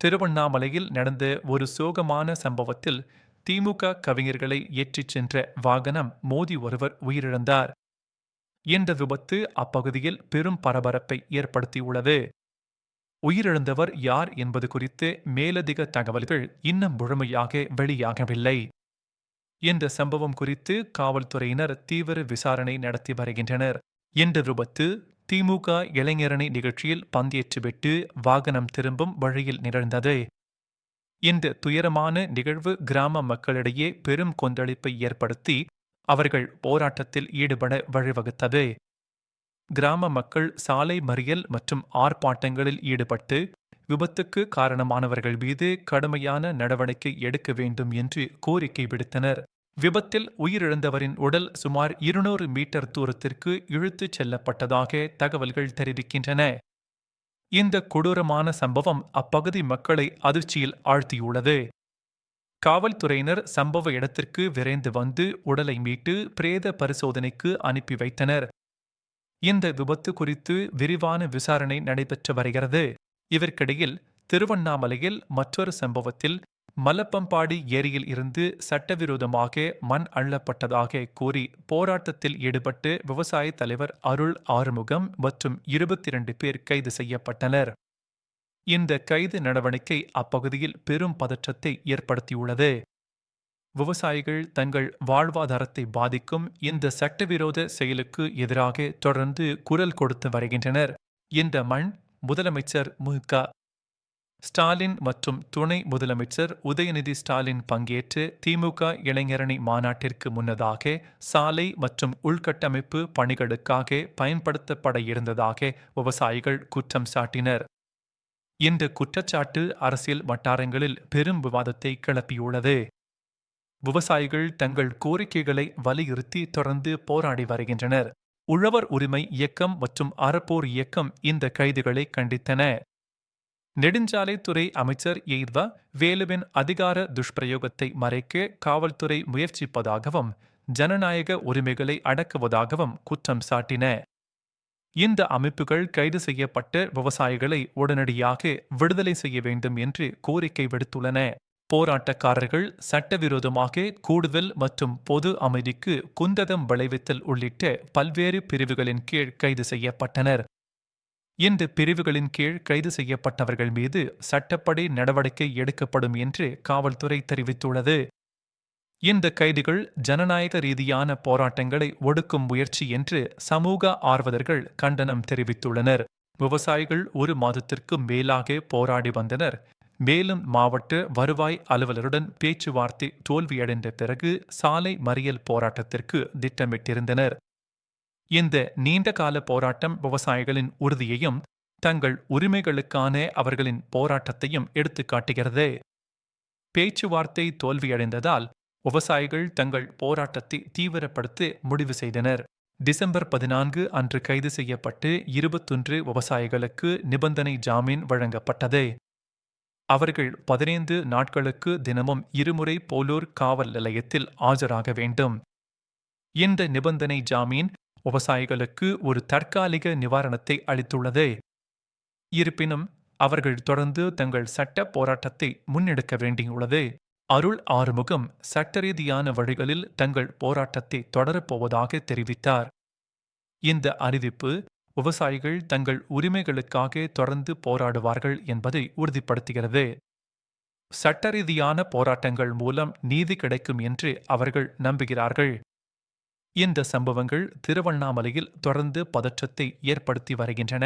திருவண்ணாமலையில் நடந்த ஒரு சோகமான சம்பவத்தில் திமுக கவிஞர்களை ஏற்றிச் சென்ற வாகனம் மோதி ஒருவர் உயிரிழந்தார். இந்த விபத்து அப்பகுதியில் பெரும் பரபரப்பை ஏற்படுத்தியுள்ளது. உயிரிழந்தவர் யார் என்பது குறித்து மேலதிக தகவல்கள் இன்னும் முழுமையாக வெளியாகவில்லை. இந்த சம்பவம் குறித்து காவல்துறையினர் தீவிர விசாரணை நடத்தி வருகின்றனர். இந்த விபத்து திமுக இளைஞரணி நிகழ்ச்சியில் பங்கேற்றுவிட்டு வாகனம் திரும்பும் வழியில் நிகழ்ந்தது. இந்த துயரமான நிகழ்வு கிராம மக்களிடையே பெரும் கொந்தளிப்பை ஏற்படுத்தி அவர்கள் போராட்டத்தில் ஈடுபட வழிவகுத்தது. கிராம மக்கள் சாலை மறியல் மற்றும் ஆர்ப்பாட்டங்களில் ஈடுபட்டு விபத்துக்கு காரணமானவர்கள் மீது கடுமையான நடவடிக்கை எடுக்க வேண்டும் என்று கோரிக்கை விடுத்தனர். விபத்தில் உயிரிழந்தவரின் உடல் சுமார் 200 மீட்டர் தூரத்திற்கு இழுத்துச் செல்லப்பட்டதாக தகவல்கள் தெரிவிக்கின்றன. இந்த கொடூரமான சம்பவம் அப்பகுதி மக்களை அதிர்ச்சியில் ஆழ்த்தியுள்ளது. காவல்துறையினர் சம்பவ இடத்திற்கு விரைந்து வந்து உடலை மீட்டு பிரேத பரிசோதனைக்கு அனுப்பி வைத்தனர். இந்த விபத்து குறித்து விரிவான விசாரணை நடைபெற்று வருகிறது. இதற்கிடையில் திருவண்ணாமலையில் மற்றொரு சம்பவத்தில் மலப்பம்பாடி ஏரியில் இருந்து சட்டவிரோதமாக மண் அள்ளப்பட்டதாக கூறி போராட்டத்தில் ஈடுபட்டு விவசாய தலைவர் அருள் ஆறுமுகம் மற்றும் 22 பேர் கைது செய்யப்பட்டனர். இந்த கைது நடவடிக்கை அப்பகுதியில் பெரும் பதற்றத்தை ஏற்படுத்தியுள்ளது. விவசாயிகள் தங்கள் வாழ்வாதாரத்தை பாதிக்கும் இந்த சட்டவிரோத செயலுக்கு எதிராக தொடர்ந்து குரல் கொடுத்து வருகின்றனர். இந்த மண் முதலமைச்சர் மு.க. ஸ்டாலின் மற்றும் துணை முதலமைச்சர் உதயநிதி ஸ்டாலின் பங்கேற்று திமுக இளைஞரணி மாநாட்டிற்கு முன்னதாக சாலை மற்றும் உள்கட்டமைப்பு பணிகளுக்காக பயன்படுத்தப்பட இருந்ததாக விவசாயிகள் குற்றம் சாட்டினர். இந்த குற்றச்சாட்டு அரசியல் வட்டாரங்களில் பெரும் விவாதத்தை கிளப்பியுள்ளது. விவசாயிகள் தங்கள் கோரிக்கைகளை வலியுறுத்தி தொடர்ந்து போராடி வருகின்றனர். உழவர் உரிமை இயக்கம் மற்றும் அறப்போர் இயக்கம் இந்த கைதுகளை கண்டித்தன. நெடுஞ்சாலைத்துறை அமைச்சர் எய்வ வேலுவின் அதிகார துஷ்பிரயோகத்தை மறைக்க காவல்துறை முயற்சிப்பதாகவும் ஜனநாயக உரிமைகளை அடக்குவதாகவும் குற்றம் சாட்டின. இந்த அமைப்புகள் கைது செய்யப்பட்ட விவசாயிகளை உடனடியாக விடுதலை செய்ய வேண்டும் என்று கோரிக்கை விடுத்துள்ளன. போராட்டக்காரர்கள் சட்டவிரோதமாக கூடுதல் மற்றும் பொது அமைதிக்கு குந்தகம் விளைவித்தல் உள்ளிட்ட பல்வேறு பிரிவுகளின் கீழ் கைது செய்யப்பட்டனர். இந்த பிரிவுகளின் கீழ் கைது செய்யப்பட்டவர்கள் மீது சட்டப்படி நடவடிக்கை எடுக்கப்படும் என்று காவல்துறை தெரிவித்துள்ளது. இந்த கைதுகள் ஜனநாயக ரீதியான போராட்டங்களை ஒடுக்கும் முயற்சி என்று சமூக ஆர்வலர்கள் கண்டனம் தெரிவித்துள்ளனர். விவசாயிகள் 1 மாதத்திற்கு மேலாக போராடி வந்தனர். மேலும் மாவட்ட வருவாய் அலுவலருடன் பேச்சுவார்த்தை தோல்வியடைந்த பிறகு சாலை மறியல் போராட்டத்திற்கு திட்டமிட்டிருந்தனர். இந்த நீண்டகால போராட்டம் விவசாயிகளின் உறுதியையும் தங்கள் உரிமைகளுக்கான அவர்களின் போராட்டத்தையும் எடுத்துக்காட்டுகிறது. பேச்சுவார்த்தை தோல்வியடைந்ததால் விவசாயிகள் தங்கள் போராட்டத்தை தீவிரப்படுத்த முடிவு செய்தனர். டிசம்பர் 14 அன்று கைது செய்யப்பட்டு 21 விவசாயிகளுக்கு நிபந்தனை ஜாமீன் வழங்கப்பட்டது. அவர்கள் 15 நாட்களுக்கு தினமும் 2 முறை போலூர் காவல் நிலையத்தில் ஆஜராக வேண்டும். இந்த நிபந்தனை ஜாமீன் விவசாயிகளுக்கு ஒரு தற்காலிக நிவாரணத்தை அளித்துள்ளது. இருப்பினும் அவர்கள் தொடர்ந்து தங்கள் சட்ட போராட்டத்தை முன்னெடுக்க வேண்டியுள்ளது. அருள் ஆறுமுகம் சட்டரீதியான வழிகளில் தங்கள் போராட்டத்தை தொடரப்போவதாக தெரிவித்தார். இந்த அறிவிப்பு விவசாயிகள் தங்கள் உரிமைகளுக்காக தொடர்ந்து போராடுவார்கள் என்பதை உறுதிப்படுத்துகிறது. சட்டரீதியான போராட்டங்கள் மூலம் நீதி கிடைக்கும் என்று அவர்கள் நம்புகிறார்கள். இந்த சம்பவங்கள் திருவண்ணாமலையில் தொடர்ந்து பதற்றத்தை ஏற்படுத்தி வருகின்றன.